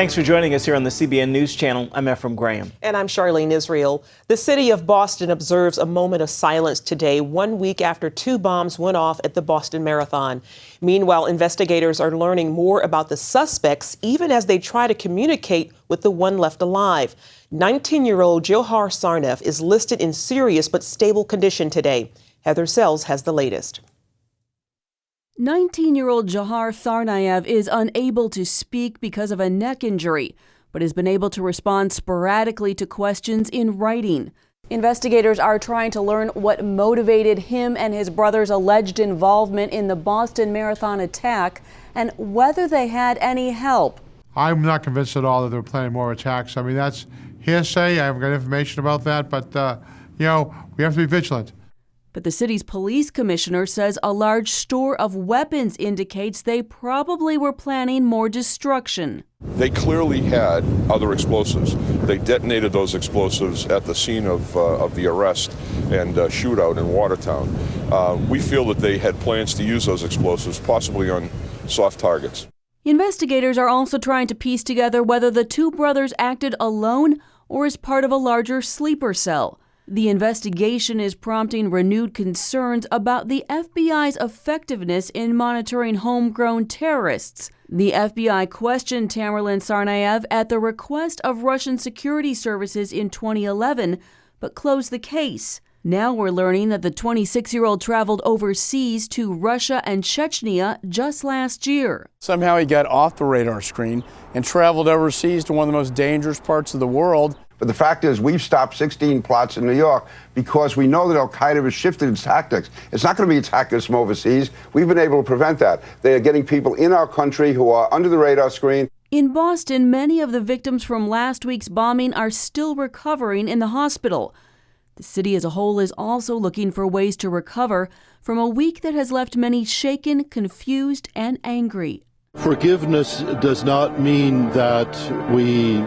Thanks for joining us here on the CBN News Channel. I'm Ephraim Graham. And I'm Charlene Israel. The city of Boston observes a moment of silence today, 1 week after 2 bombs went off at the Boston Marathon. Meanwhile, investigators are learning more about the suspects, even as they try to communicate with the one left alive. 19-year-old Johar Sarnev is listed in serious but stable condition today. Heather Sells has the latest. 19-year-old Johar Tsarnaev is unable to speak because of a neck injury, but has been able to respond sporadically to questions in writing. Investigators are trying to learn what motivated him and his brother's alleged involvement in the Boston Marathon attack and whether they had any help. I'm not convinced at all that they're planning more attacks. I mean, that's hearsay. I haven't got information about that, but, we have to be vigilant. But the city's police commissioner says a large store of weapons indicates they probably were planning more destruction. They clearly had other explosives. They detonated those explosives at the scene of the arrest and shootout in Watertown. We feel that they had plans to use those explosives, possibly on soft targets. Investigators are also trying to piece together whether the 2 brothers acted alone or as part of a larger sleeper cell. The investigation is prompting renewed concerns about the FBI's effectiveness in monitoring homegrown terrorists. The FBI questioned Tamerlan Tsarnaev at the request of Russian security services in 2011, but closed the case. Now we're learning that the 26-year-old traveled overseas to Russia and Chechnya just last year. Somehow he got off the radar screen and traveled overseas to one of the most dangerous parts of the world. But the fact is, we've stopped 16 plots in New York because we know that al-Qaeda has shifted its tactics. It's not going to be attacking us from overseas. We've been able to prevent that. They are getting people in our country who are under the radar screen. In Boston, many of the victims from last week's bombing are still recovering in the hospital. The city as a whole is also looking for ways to recover from a week that has left many shaken, confused, and angry. Forgiveness does not mean that we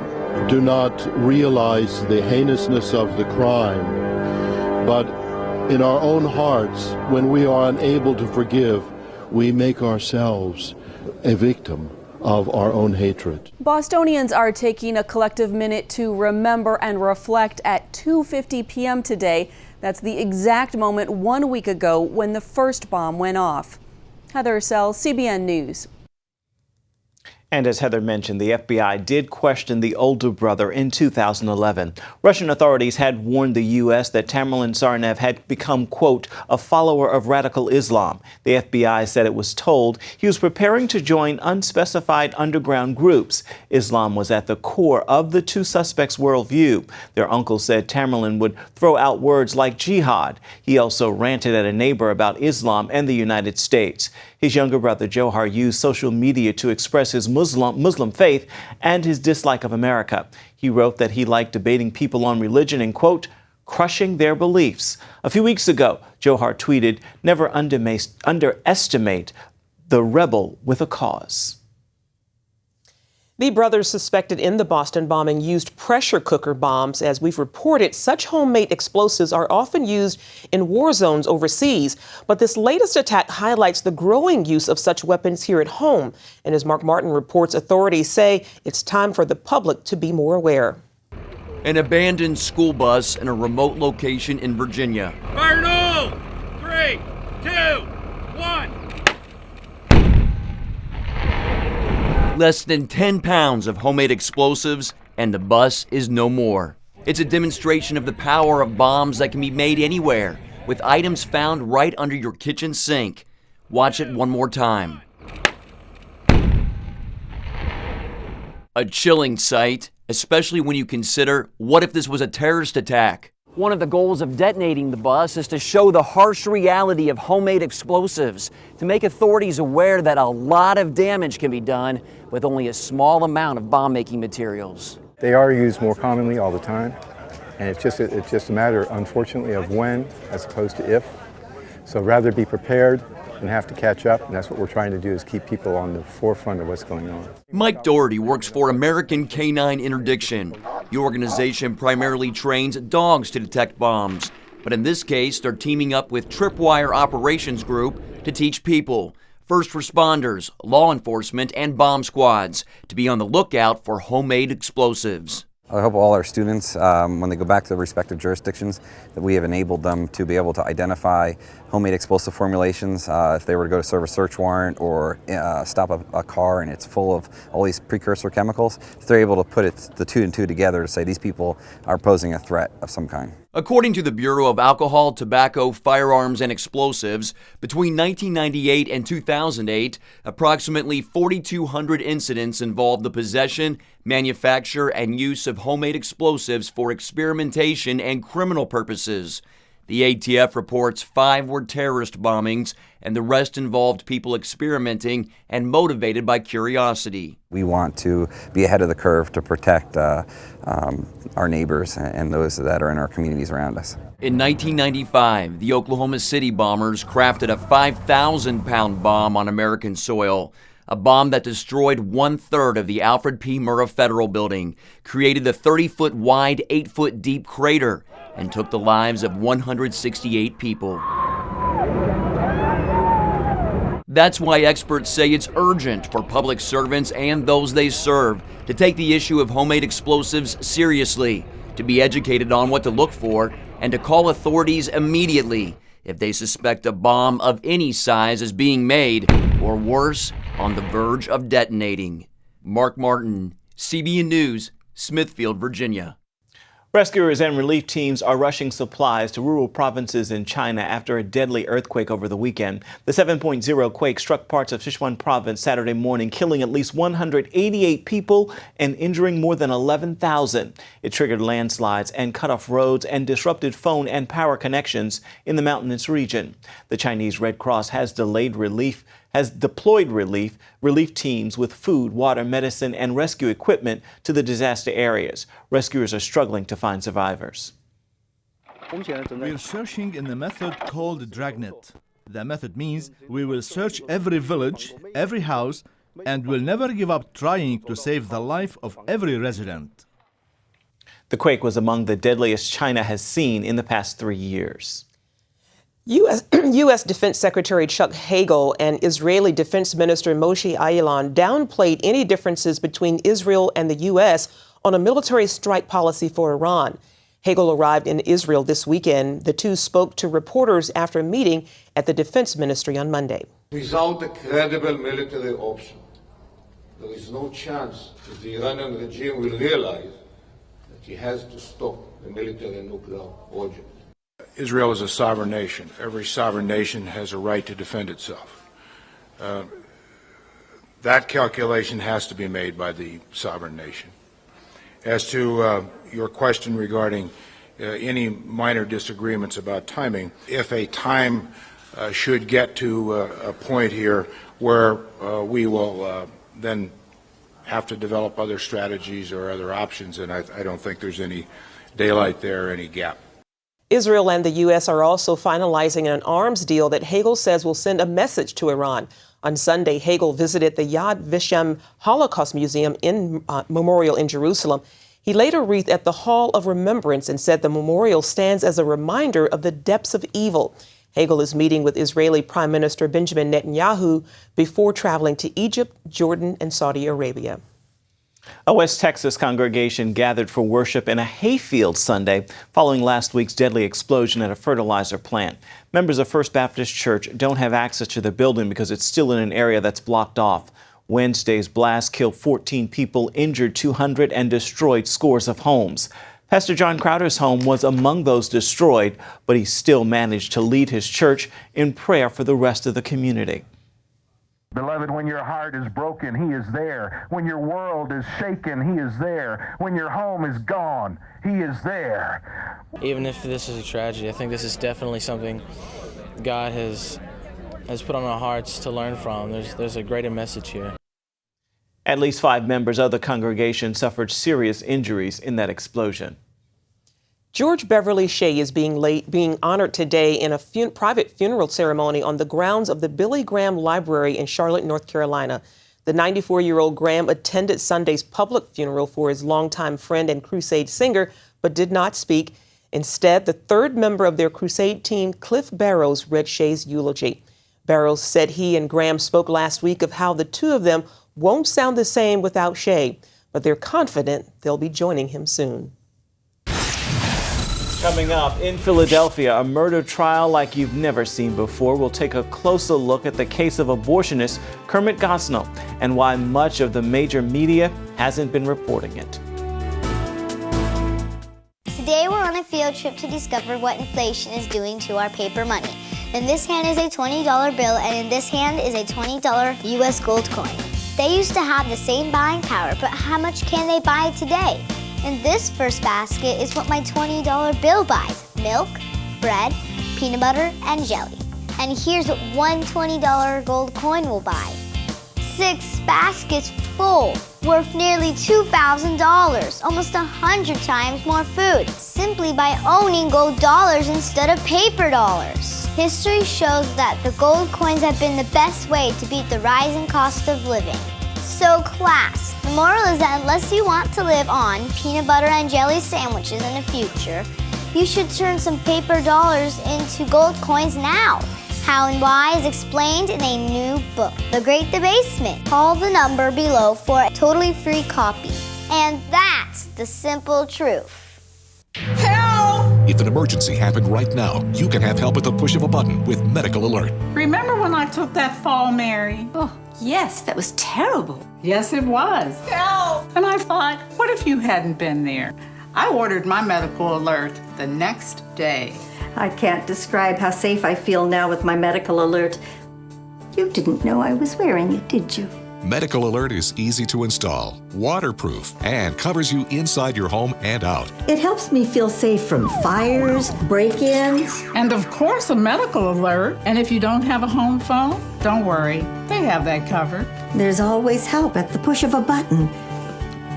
do not realize the heinousness of the crime, but in our own hearts, when we are unable to forgive, we make ourselves a victim of our own hatred. Bostonians are taking a collective minute to remember and reflect at 2:50 p.m. today. That's the exact moment 1 week ago when the first bomb went off. Heather Sells, CBN News. And as Heather mentioned, the FBI did question the older brother in 2011. Russian authorities had warned the U.S. that Tamerlan Tsarnaev had become, quote, a follower of radical Islam. The FBI said it was told he was preparing to join unspecified underground groups. Islam was at the core of the 2 suspects' worldview. Their uncle said Tamerlan would throw out words like jihad. He also ranted at a neighbor about Islam and the United States. His younger brother, Johar, used social media to express his Muslim faith and his dislike of America. He wrote that he liked debating people on religion and, quote, crushing their beliefs. A few weeks ago, Johar tweeted, never underestimate the rebel with a cause. The brothers suspected in the Boston bombing used pressure cooker bombs. As we've reported, such homemade explosives are often used in war zones overseas. But this latest attack highlights the growing use of such weapons here at home. And as Mark Martin reports, authorities say it's time for the public to be more aware. An abandoned school bus in a remote location in Virginia. Fire in all! 3, 2, 1. Less than 10 pounds of homemade explosives, and the bus is no more. It's a demonstration of the power of bombs that can be made anywhere, with items found right under your kitchen sink. Watch it one more time. A chilling sight, especially when you consider, what if this was a terrorist attack? One of the goals of detonating the bus is to show the harsh reality of homemade explosives, to make authorities aware that a lot of damage can be done with only a small amount of bomb-making materials. They are used more commonly all the time, and it's just a matter, unfortunately, of when as opposed to if. So rather be prepared and have to catch up, and that's what we're trying to do, is keep people on the forefront of what's going on. Mike Doherty works for American Canine Interdiction. The organization primarily trains dogs to detect bombs, but in this case, they're teaming up with Tripwire Operations Group to teach people. first responders, law enforcement, and bomb squads to be on the lookout for homemade explosives. I hope all our students, when they go back to their respective jurisdictions, that we have enabled them to be able to identify homemade explosive formulations. If they were to go to serve a search warrant or stop a car and it's full of all these precursor chemicals, if they're able to put the two and two together to say these people are posing a threat of some kind. According to the Bureau of Alcohol, Tobacco, Firearms, and Explosives, between 1998 and 2008, approximately 4,200 incidents involved the possession, manufacture, and use of homemade explosives for experimentation and criminal purposes. The ATF reports 5 were terrorist bombings, and the rest involved people experimenting and motivated by curiosity. We want to be ahead of the curve to protect our neighbors and those that are in our communities around us. In 1995, the Oklahoma City bombers crafted a 5,000-pound bomb on American soil. A bomb that destroyed 1/3 of the Alfred P. Murrah Federal Building, created the 30-foot wide, 8-foot deep crater, and took the lives of 168 people. That's why experts say it's urgent for public servants and those they serve to take the issue of homemade explosives seriously, to be educated on what to look for, and to call authorities immediately if they suspect a bomb of any size is being made, or worse, on the verge of detonating. Mark Martin, CBN News, Smithfield, Virginia. Rescuers and relief teams are rushing supplies to rural provinces in China after a deadly earthquake over the weekend. The 7.0 quake struck parts of Sichuan province Saturday morning, killing at least 188 people and injuring more than 11,000. It triggered landslides and cut off roads and disrupted phone and power connections in the mountainous region. The Chinese Red Cross has deployed relief teams with food, water, medicine, and rescue equipment to the disaster areas. Rescuers are struggling to find survivors. We're searching in a method called Dragnet. The method means we will search every village, every house, and will never give up trying to save the life of every resident. The quake was among the deadliest China has seen in the past 3 years. U.S. Defense Secretary Chuck Hagel and Israeli Defense Minister Moshe Ayalon downplayed any differences between Israel and the U.S. on a military strike policy for Iran. Hagel arrived in Israel this weekend. The two spoke to reporters after a meeting at the Defense Ministry on Monday. Without a credible military option, there is no chance that the Iranian regime will realize that he has to stop the military and nuclear project. Israel is a sovereign nation. Every sovereign nation has a right to defend itself. That calculation has to be made by the sovereign nation. As to your question regarding any minor disagreements about timing, if a time should get to a point here where we will then have to develop other strategies or other options, and I don't think there's any daylight there, any gap. Israel and the U.S. are also finalizing an arms deal that Hagel says will send a message to Iran. On Sunday, Hagel visited the Yad Vashem Holocaust Museum Memorial in Jerusalem. He laid a wreath at the Hall of Remembrance and said the memorial stands as a reminder of the depths of evil. Hagel is meeting with Israeli Prime Minister Benjamin Netanyahu before traveling to Egypt, Jordan, and Saudi Arabia. A West Texas congregation gathered for worship in a hayfield Sunday following last week's deadly explosion at a fertilizer plant. Members of First Baptist Church don't have access to the building because it's still in an area that's blocked off. Wednesday's blast killed 14 people, injured 200, and destroyed scores of homes. Pastor John Crowder's home was among those destroyed, but he still managed to lead his church in prayer for the rest of the community. Beloved, when your heart is broken, He is there. When your world is shaken, He is there. When your home is gone, He is there. Even if this is a tragedy, I think this is definitely something God has put on our hearts to learn from. There's a greater message here. At least 5 members of the congregation suffered serious injuries in that explosion. George Beverly Shea is being honored today in a private funeral ceremony on the grounds of the Billy Graham Library in Charlotte, North Carolina. The 94-year-old Graham attended Sunday's public funeral for his longtime friend and Crusade singer, but did not speak. Instead, the third member of their Crusade team, Cliff Barrows, read Shea's eulogy. Barrows said he and Graham spoke last week of how the two of them won't sound the same without Shea, but they're confident they'll be joining him soon. Coming up, in Philadelphia, a murder trial like you've never seen before. We'll take a closer look at the case of abortionist Kermit Gosnell and why much of the major media hasn't been reporting it. Today we're on a field trip to discover what inflation is doing to our paper money. In this hand is a $20 bill, and in this hand is a $20 U.S. gold coin. They used to have the same buying power, but how much can they buy today? In this first basket is what my $20 bill buys: milk, bread, peanut butter, and jelly. And here's what one $20 gold coin will buy: 6 baskets full, worth nearly $2,000, almost 100 times more food, simply by owning gold dollars instead of paper dollars. History shows that the gold coins have been the best way to beat the rising cost of living. So class, the moral is that unless you want to live on peanut butter and jelly sandwiches in the future, you should turn some paper dollars into gold coins now. How and why is explained in a new book, The Great Debasement. Call the number below for a totally free copy. And that's the simple truth. Help! If an emergency happened right now, you can have help at the push of a button with Medical Alert. Remember when I took that fall, Mary? Oh, yes, that was terrible. Yes, it was. Help! And I thought, what if you hadn't been there? I ordered my Medical Alert the next day. I can't describe how safe I feel now with my Medical Alert. You didn't know I was wearing it, did you? Medical Alert is easy to install, waterproof, and covers you inside your home and out. It helps me feel safe from fires, break-ins. And of course, a Medical Alert. And if you don't have a home phone, don't worry. They have that covered. There's always help at the push of a button.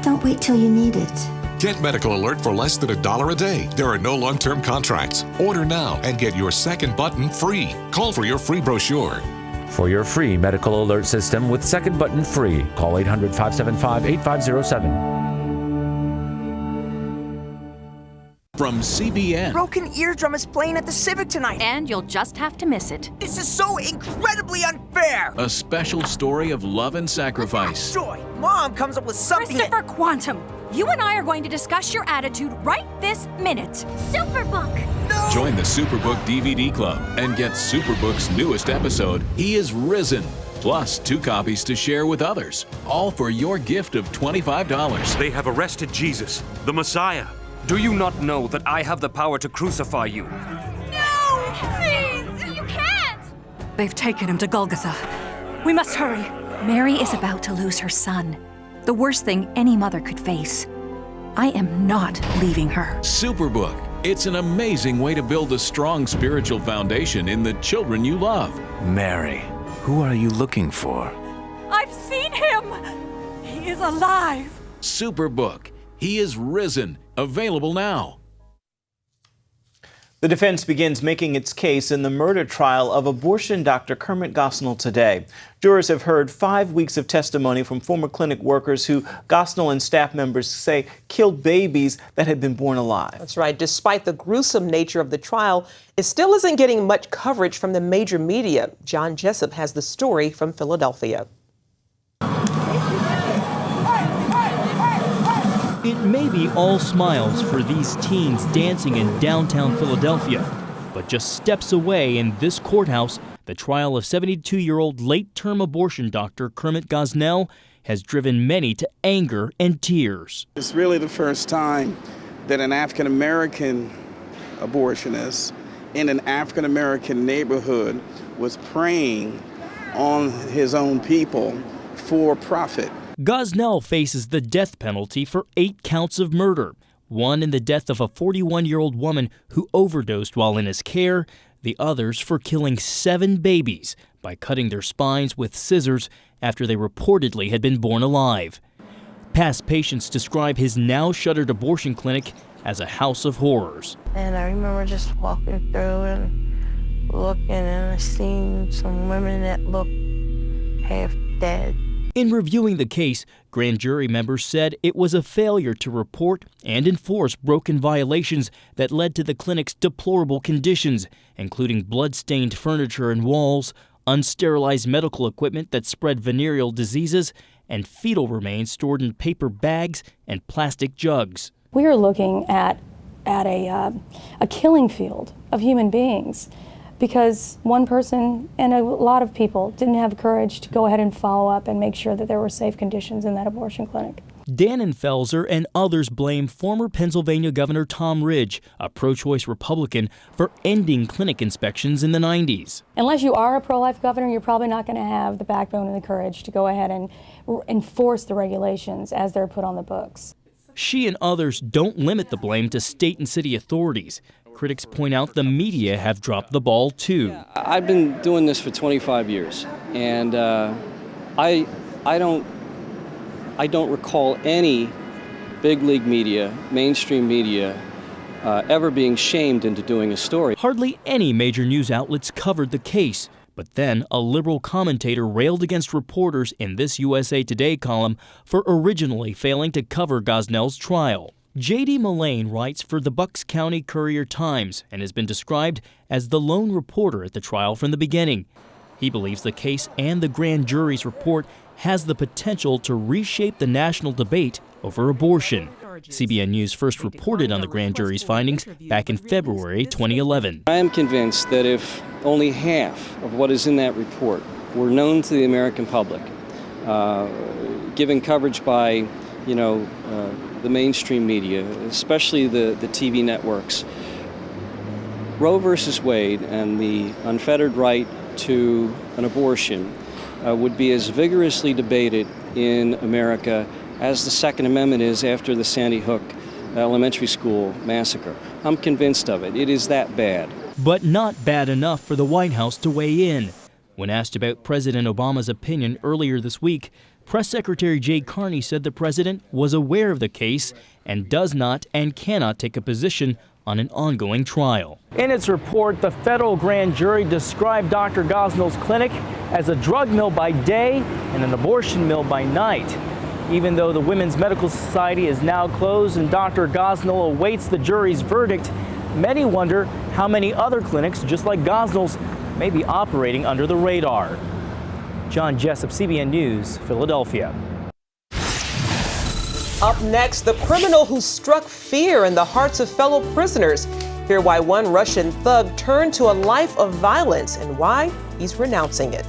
Don't wait till you need it. Get Medical Alert for less than $1 a day. There are no long-term contracts. Order now and get your second button free. Call for your free brochure. For your free Medical Alert system with second button free, call 800-575-8507. From CBN. Broken Eardrum is playing at the Civic tonight. And you'll just have to miss it. This is so incredibly unfair. A special story of love and sacrifice. Joy, Mom comes up with something. Christopher Quantum, you and I are going to discuss your attitude right this minute. Superbook. No! Join the Superbook DVD Club and get Superbook's newest episode, He is Risen. Plus 2 copies to share with others. All for your gift of $25. They have arrested Jesus, the Messiah. Do you not know that I have the power to crucify you? No! Please! You can't! They've taken him to Golgotha. We must hurry. Mary is about to lose her son. The worst thing any mother could face. I am not leaving her. Superbook. It's an amazing way to build a strong spiritual foundation in the children you love. Mary, who are you looking for? I've seen him! He is alive! Superbook. He is Risen. Available now. The defense begins making its case in the murder trial of abortion doctor Kermit Gosnell today. Jurors have heard 5 weeks of testimony from former clinic workers who Gosnell and staff members say killed babies that had been born alive. That's right. Despite the gruesome nature of the trial, it still isn't getting much coverage from the major media. John Jessup has the story from Philadelphia. It may be all smiles for these teens dancing in downtown Philadelphia, but just steps away in this courthouse, the trial of 72-year-old late-term abortion doctor Kermit Gosnell has driven many to anger and tears. It's really the first time that an African-American abortionist in an African-American neighborhood was preying on his own people for profit. Gosnell faces the death penalty for 8 counts of murder, one in the death of a 41-year-old woman who overdosed while in his care, the others for killing 7 babies by cutting their spines with scissors after they reportedly had been born alive. Past patients describe his now shuttered abortion clinic as a house of horrors. And I remember just walking through and looking, and I seen some women that looked half dead. In reviewing the case, grand jury members said it was a failure to report and enforce broken violations that led to the clinic's deplorable conditions, including blood-stained furniture and walls, unsterilized medical equipment that spread venereal diseases, and fetal remains stored in paper bags and plastic jugs. We are looking at a killing field of human beings because one person and a lot of people didn't have courage to go ahead and follow up and make sure that there were safe conditions in that abortion clinic. Dannenfelser and others blame former Pennsylvania Governor Tom Ridge, a pro-choice Republican, for ending clinic inspections in the 90s. Unless you are a pro-life governor, you're probably not going to have the backbone and the courage to go ahead and enforce the regulations as they're put on the books. She and others don't limit the blame to state and city authorities. Critics point out the media have dropped the ball too. I've been doing this for 25 years, and I don't recall any big league media, mainstream media, ever being shamed into doing a story. Hardly any major news outlets covered the case, but then a liberal commentator railed against reporters in this USA Today column for originally failing to cover Gosnell's trial. J.D. Mullane writes for the Bucks County Courier-Times and has been described as the lone reporter at the trial from the beginning. He believes the case and the grand jury's report has the potential to reshape the national debate over abortion. CBN News first reported on the grand jury's findings back in February 2011. I am convinced that if only half of what is in that report were known to the American public, given coverage by, the mainstream media, especially the TV networks, Roe versus Wade and the unfettered right to an abortion would be as vigorously debated in America as the Second Amendment is after the Sandy Hook elementary school massacre. I'm convinced of it. It is that bad. But not bad enough for the White House to weigh in. When asked about President Obama's opinion earlier this week, Press Secretary Jay Carney said the president was aware of the case and does not and cannot take a position on an ongoing trial. In its report, the federal grand jury described Dr. Gosnell's clinic as a drug mill by day and an abortion mill by night. Even though the Women's Medical Society is now closed and Dr. Gosnell awaits the jury's verdict, many wonder how many other clinics, just like Gosnell's, may be operating under the radar. John Jessup, CBN News, Philadelphia. Up next, the criminal who struck fear in the hearts of fellow prisoners. Hear why one Russian thug turned to a life of violence and why he's renouncing it.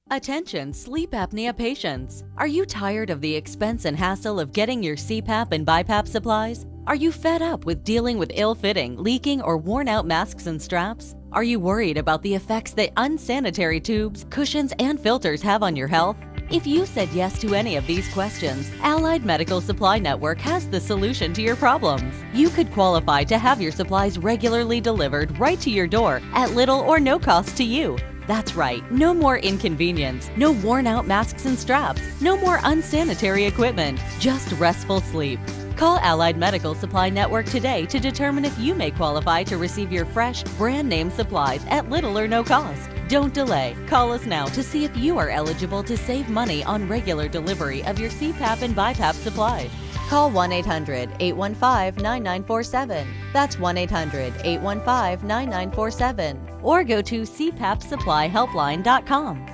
Attention sleep apnea patients. Are you tired of the expense and hassle of getting your CPAP and BiPAP supplies? Are you fed up with dealing with ill-fitting, leaking, or worn-out masks and straps? Are you worried about the effects that unsanitary tubes, cushions, and filters have on your health? If you said yes to any of these questions, Allied Medical Supply Network has the solution to your problems. You could qualify to have your supplies regularly delivered right to your door at little or no cost to you. That's right, no more inconvenience, no worn-out masks and straps, no more unsanitary equipment, just restful sleep. Call Allied Medical Supply Network today to determine if you may qualify to receive your fresh, brand-name supplies at little or no cost. Don't delay. Call us now to see if you are eligible to save money on regular delivery of your CPAP and BiPAP supplies. Call 1-800-815-9947. That's 1-800-815-9947. Or go to cpapsupplyhelpline.com.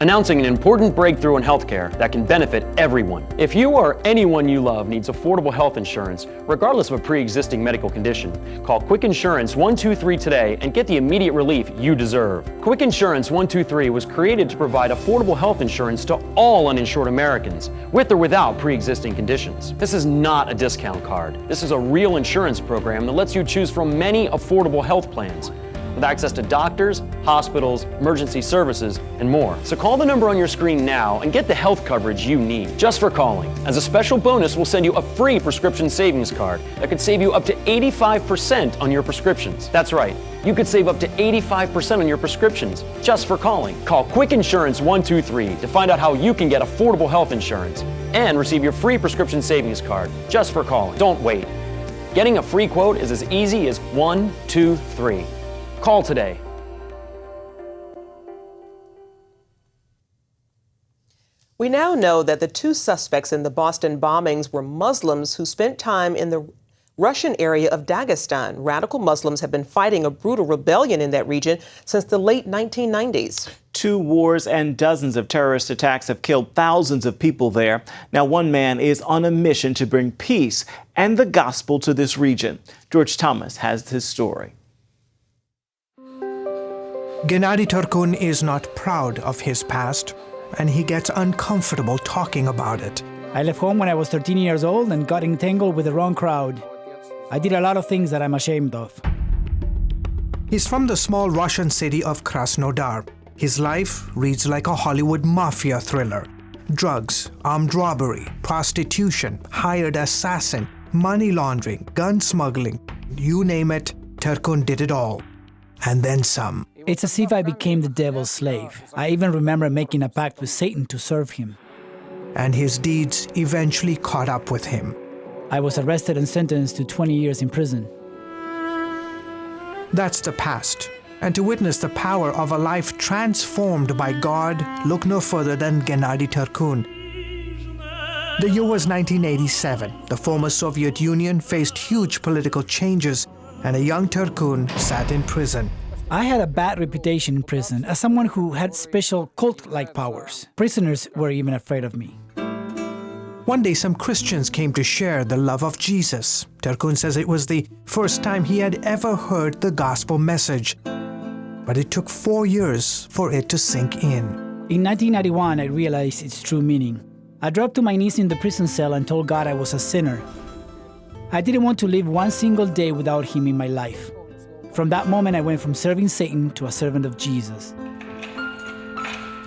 Announcing an important breakthrough in healthcare that can benefit everyone. If you or anyone you love needs affordable health insurance, regardless of a pre-existing medical condition, call Quick Insurance 123 today and get the immediate relief you deserve. Quick Insurance 123 was created to provide affordable health insurance to all uninsured Americans, with or without pre-existing conditions. This is not a discount card. This is a real insurance program that lets you choose from many affordable health plans, with access to doctors, hospitals, emergency services, and more. So call the number on your screen now and get the health coverage you need, just for calling. As a special bonus, we'll send you a free prescription savings card that could save you up to 85% on your prescriptions. That's right, you could save up to 85% on your prescriptions just for calling. Call Quick Insurance 123 to find out how you can get affordable health insurance and receive your free prescription savings card just for calling. Don't wait. Getting a free quote is as easy as 1, 2, 3. Call today. We now know that the two suspects in the Boston bombings were Muslims who spent time in the Russian area of Dagestan. Radical Muslims have been fighting a brutal rebellion in that region since the late 1990s. 2 wars and dozens of terrorist attacks have killed thousands of people there. Now, one man is on a mission to bring peace and the gospel to this region. George Thomas has his story. Gennady Turkun is not proud of his past, and he gets uncomfortable talking about it. I left home when I was 13 years old and got entangled with the wrong crowd. I did a lot of things that I'm ashamed of. He's from the small Russian city of Krasnodar. His life reads like a Hollywood mafia thriller. Drugs, armed robbery, prostitution, hired assassin, money laundering, gun smuggling, you name it, Turkun did it all. And then some. It's as if I became the devil's slave. I even remember making a pact with Satan to serve him. And his deeds eventually caught up with him. I was arrested and sentenced to 20 years in prison. That's the past. And to witness the power of a life transformed by God, look no further than Gennady Turkun. The year was 1987. The former Soviet Union faced huge political changes, and a young Turkun sat in prison. I had a bad reputation in prison as someone who had special cult-like powers. Prisoners were even afraid of me. One day, some Christians came to share the love of Jesus. Turkun says it was the first time he had ever heard the gospel message. But it took 4 years for it to sink in. In 1991, I realized its true meaning. I dropped to my knees in the prison cell and told God I was a sinner. I didn't want to live one single day without Him in my life. From that moment, I went from serving Satan to a servant of Jesus.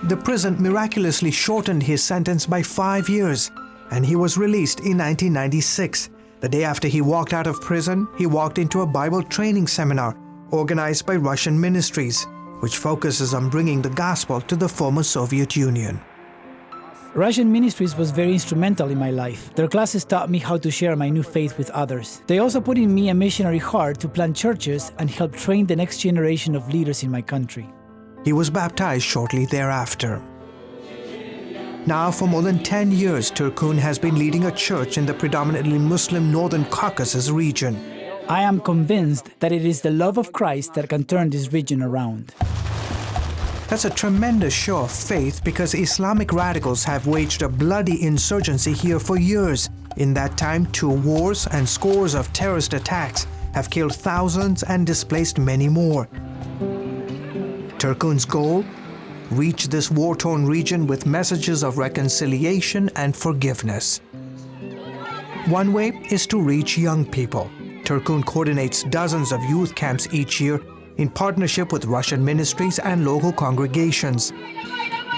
The prison miraculously shortened his sentence by 5 years, and he was released in 1996. The day after he walked out of prison, he walked into a Bible training seminar organized by Russian ministries, which focuses on bringing the gospel to the former Soviet Union. Russian ministries was very instrumental in my life. Their classes taught me how to share my new faith with others. They also put in me a missionary heart to plant churches and help train the next generation of leaders in my country. He was baptized shortly thereafter. Now, for more than 10 years, Turkun has been leading a church in the predominantly Muslim Northern Caucasus region. I am convinced that it is the love of Christ that can turn this region around. That's a tremendous show of faith because Islamic radicals have waged a bloody insurgency here for years. In that time, 2 wars and scores of terrorist attacks have killed thousands and displaced many more. Turkun's goal? Reach this war-torn region with messages of reconciliation and forgiveness. One way is to reach young people. Turkun coordinates dozens of youth camps each year in partnership with Russian ministries and local congregations.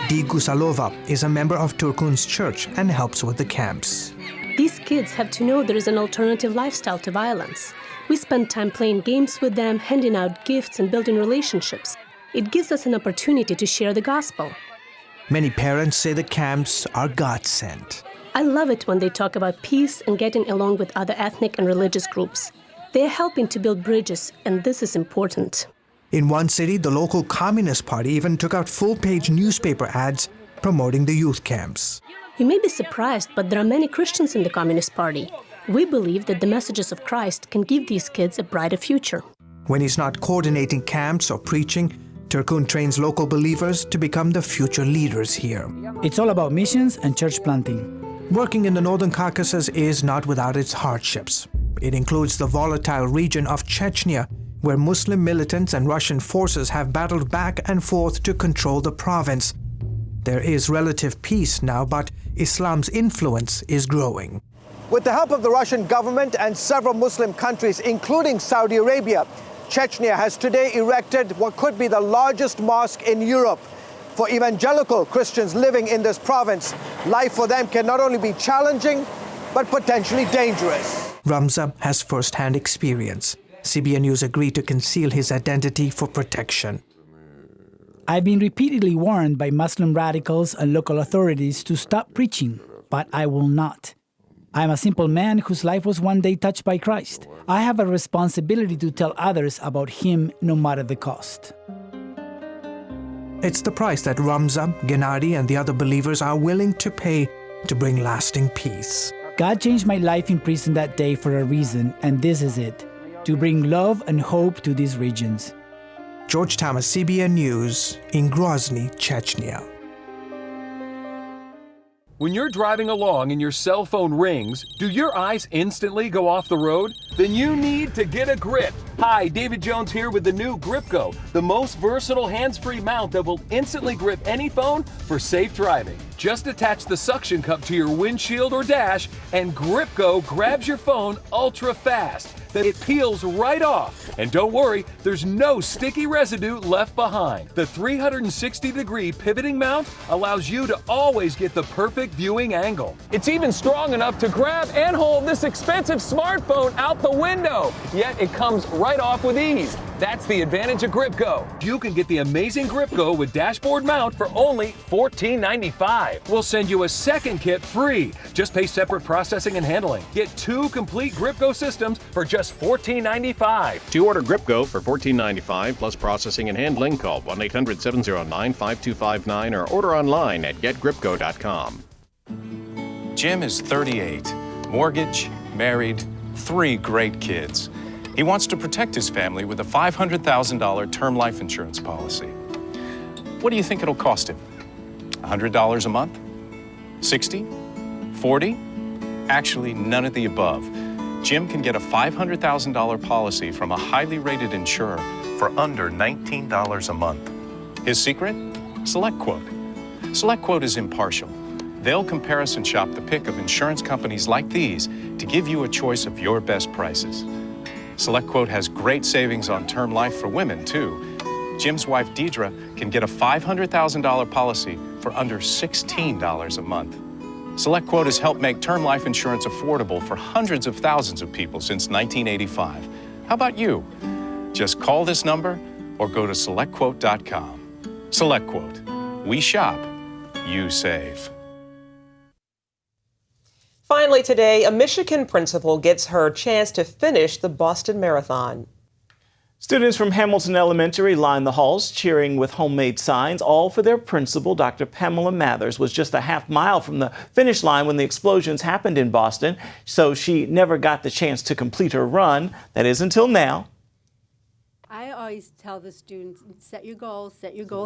Di Gusalova is a member of Turkun's church and helps with the camps. These kids have to know there is an alternative lifestyle to violence. We spend time playing games with them, handing out gifts and building relationships. It gives us an opportunity to share the gospel. Many parents say the camps are God-sent. I love it when they talk about peace and getting along with other ethnic and religious groups. They are helping to build bridges, and this is important. In one city, the local Communist Party even took out full-page newspaper ads promoting the youth camps. You may be surprised, but there are many Christians in the Communist Party. We believe that the messages of Christ can give these kids a brighter future. When he's not coordinating camps or preaching, Turkun trains local believers to become the future leaders here. It's all about missions and church planting. Working in the Northern Caucasus is not without its hardships. It includes the volatile region of Chechnya, where Muslim militants and Russian forces have battled back and forth to control the province. There is relative peace now, but Islam's influence is growing. With the help of the Russian government and several Muslim countries, including Saudi Arabia, Chechnya has today erected what could be the largest mosque in Europe. For evangelical Christians living in this province, life for them can not only be challenging, but potentially dangerous. Ramza has first-hand experience. CBN News agreed to conceal his identity for protection. I've been repeatedly warned by Muslim radicals and local authorities to stop preaching, but I will not. I'm a simple man whose life was one day touched by Christ. I have a responsibility to tell others about Him no matter the cost. It's the price that Ramza, Gennady, and the other believers are willing to pay to bring lasting peace. God changed my life in prison that day for a reason, and this is it: to bring love and hope to these regions. George Thomas, CBN News, in Grozny, Chechnya. When you're driving along and your cell phone rings, do your eyes instantly go off the road? Then you need to get a grip. Hi, David Jones here with the new GripGo, the most versatile hands-free mount that will instantly grip any phone for safe driving. Just attach the suction cup to your windshield or dash, and GripGo grabs your phone ultra fast. Then it peels right off. And don't worry, there's no sticky residue left behind. The 360-degree pivoting mount allows you to always get the perfect viewing angle. It's even strong enough to grab and hold this expensive smartphone out the window. Yet it comes right off with ease. That's the advantage of GripGo. You can get the amazing GripGo with dashboard mount for only $14.95. We'll send you a second kit free. Just pay separate processing and handling. Get 2 complete GripGo systems for just $14.95. To order GripGo for $14.95 plus processing and handling, call 1-800-709-5259 or order online at getgripgo.com. Jim is 38, mortgage, married, 3 great kids. He wants to protect his family with a $500,000 term life insurance policy. What do you think it'll cost him? $100 a month? 60? 40? Actually, none of the above. Jim can get a $500,000 policy from a highly rated insurer for under $19 a month. His secret? SelectQuote. SelectQuote is impartial. They'll comparison and shop the pick of insurance companies like these to give you a choice of your best prices. SelectQuote has great savings on term life for women, too. Jim's wife, Deidre, can get a $500,000 policy for under $16 a month. SelectQuote has helped make term life insurance affordable for hundreds of thousands of people since 1985. How about you? Just call this number or go to SelectQuote.com. SelectQuote. We shop, you save. Finally today, a Michigan principal gets her chance to finish the Boston Marathon. Students from Hamilton Elementary lined the halls, cheering with homemade signs, all for their principal. Dr. Pamela Mathers was just a half mile from the finish line when the explosions happened in Boston, so she never got the chance to complete her run. That is until now. I always tell the students, set your goals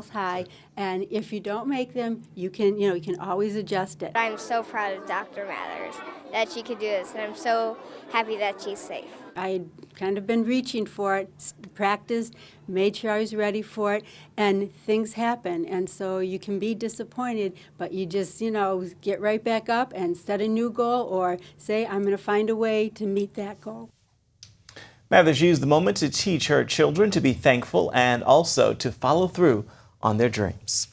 high, and if you don't make them, you can always adjust it. I'm so proud of Dr. Mathers that she could do this, and I'm so happy that she's safe. I'd kind of been reaching for it, practiced, made sure I was ready for it, and things happen. And so you can be disappointed, but you just, get right back up and set a new goal or say, I'm going to find a way to meet that goal. Mathers used the moment to teach her children to be thankful and also to follow through on their dreams.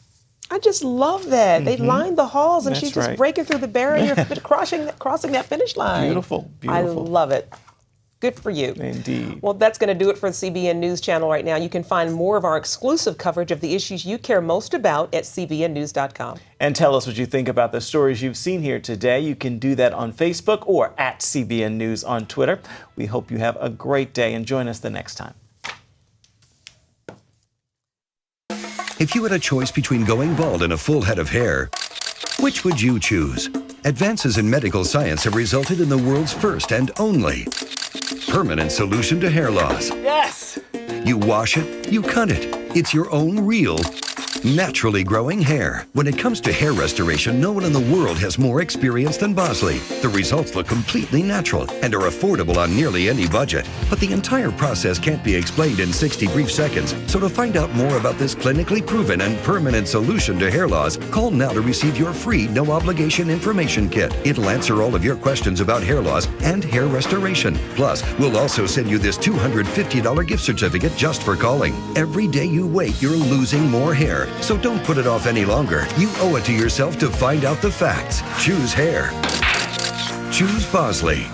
I just love that. They lined the halls and she's just right. breaking through the barrier, crossing that finish line. Beautiful, I beautiful. love it. Good for you. Indeed. Well, that's going to do it for the CBN News Channel right now. You can find more of our exclusive coverage of the issues you care most about at cbnnews.com. And tell us what you think about the stories you've seen here today. You can do that on Facebook or at CBN News on Twitter. We hope you have a great day and join us the next time. If you had a choice between going bald and a full head of hair, which would you choose? Advances in medical science have resulted in the world's first and only permanent solution to hair loss. Yes! You wash it, you cut it. It's your own real, naturally growing hair. When it comes to hair restoration, no one in the world has more experience than Bosley. The results look completely natural and are affordable on nearly any budget. But the entire process can't be explained in 60 brief seconds. So to find out more about this clinically proven and permanent solution to hair loss, call now to receive your free no-obligation information kit. It'll answer all of your questions about hair loss and hair restoration. Plus, we'll also send you this $250 gift certificate just for calling. Every day you wait, you're losing more hair. So don't put it off any longer. You owe it to yourself to find out the facts. Choose hair. Choose Bosley.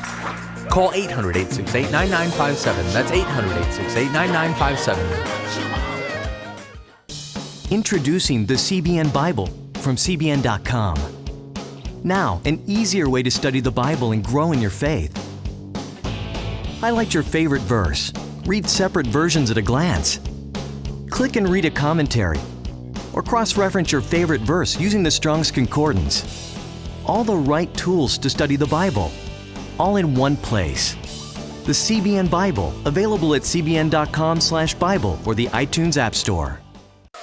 Call 800-868-9957. That's 800-868-9957. Introducing the CBN Bible from CBN.com. Now, an easier way to study the Bible and grow in your faith. Highlight your favorite verse. Read separate versions at a glance. Click and read a commentary. Or cross-reference your favorite verse using the Strong's Concordance. all the right tools to study the Bible, all in one place. The CBN Bible, available at cbn.com/Bible or the iTunes App Store.